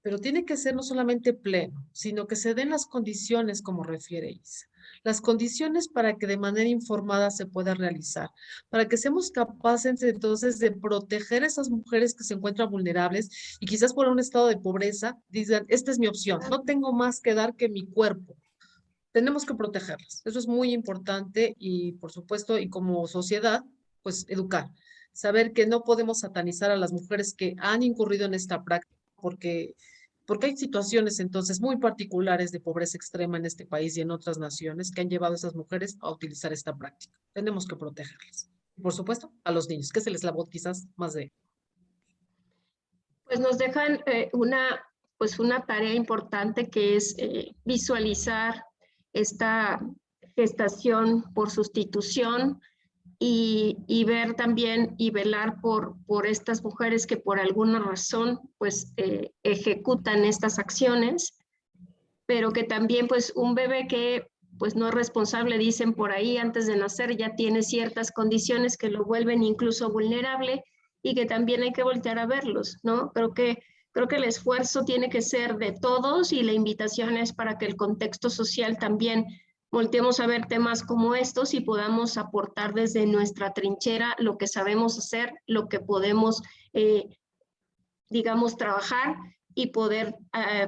Pero tiene que ser no solamente pleno, sino que se den las condiciones como refiere Isa. Las condiciones para que de manera informada se pueda realizar, para que seamos capaces entonces de proteger a esas mujeres que se encuentran vulnerables y quizás por un estado de pobreza digan, esta es mi opción, no tengo más que dar que mi cuerpo. Tenemos que protegerlas. Eso es muy importante y por supuesto, y como sociedad, pues educar. Saber que no podemos satanizar a las mujeres que han incurrido en esta práctica porque hay situaciones entonces muy particulares de pobreza extrema en este país y en otras naciones que han llevado a esas mujeres a utilizar esta práctica. Tenemos que protegerlas. Y por supuesto, a los niños, que es el eslabón quizás más de... Pues nos dejan una tarea importante que es visualizar esta gestación por sustitución y ver también y velar por estas mujeres que por alguna razón pues ejecutan estas acciones, pero que también pues un bebé que pues no es responsable, dicen por ahí, antes de nacer ya tiene ciertas condiciones que lo vuelven incluso vulnerable y que también hay que voltear a verlos, ¿no? Creo que el esfuerzo tiene que ser de todos y la invitación es para que el contexto social también volteemos a ver temas como estos y podamos aportar desde nuestra trinchera lo que sabemos hacer, lo que podemos, digamos, trabajar y poder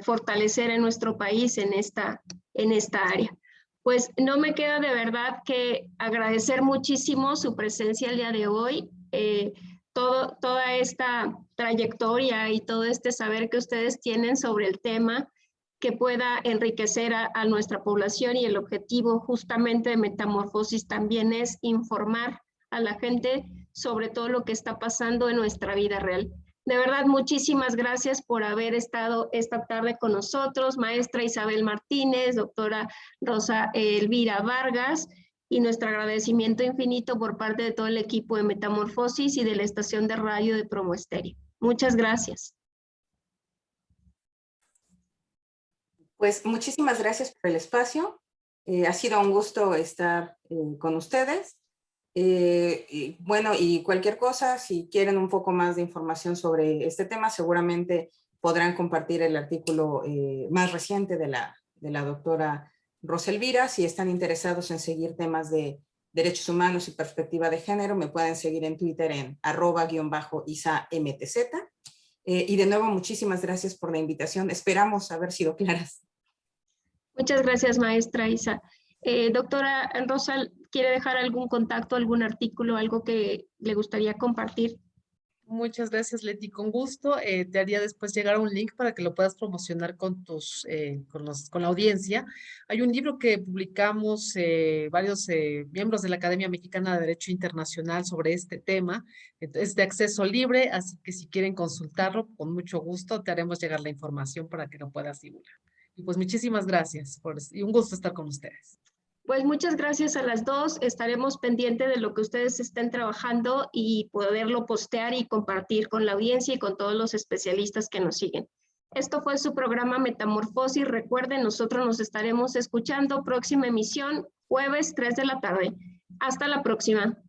fortalecer en nuestro país en esta área. Pues no me queda de verdad que agradecer muchísimo su presencia el día de hoy, toda esta trayectoria y todo este saber que ustedes tienen sobre el tema que pueda enriquecer a nuestra población, y el objetivo justamente de Metamorfosis también es informar a la gente sobre todo lo que está pasando en nuestra vida real. De verdad, muchísimas gracias por haber estado esta tarde con nosotros, maestra Isabel Martínez, doctora Rosa Elvira Vargas, y nuestro agradecimiento infinito por parte de todo el equipo de Metamorfosis y de la estación de radio de Promo Estéreo. Muchas gracias. Pues muchísimas gracias por el espacio. Ha sido un gusto estar con ustedes. Y bueno, y cualquier cosa, si quieren un poco más de información sobre este tema, seguramente podrán compartir el artículo más reciente de la doctora Rosa Elvira. Si están interesados en seguir temas de derechos humanos y perspectiva de género, me pueden seguir en Twitter en @_IsaMTZ. Y de nuevo, muchísimas gracias por la invitación. Esperamos haber sido claras. Muchas gracias, maestra Isa. Doctora Rosa, ¿quiere dejar algún contacto, algún artículo, algo que le gustaría compartir? Muchas gracias, Leti. Con gusto. Te haría después llegar un link para que lo puedas promocionar con la audiencia. Hay un libro que publicamos varios miembros de la Academia Mexicana de Derecho Internacional sobre este tema. Es de acceso libre, así que si quieren consultarlo, con mucho gusto te haremos llegar la información para que lo puedas divulgar. Y pues muchísimas gracias y un gusto estar con ustedes. Pues muchas gracias a las dos. Estaremos pendientes de lo que ustedes estén trabajando y poderlo postear y compartir con la audiencia y con todos los especialistas que nos siguen. Esto fue su programa Metamorfosis. Recuerden, nosotros nos estaremos escuchando. Próxima emisión, jueves 3 de la tarde. Hasta la próxima.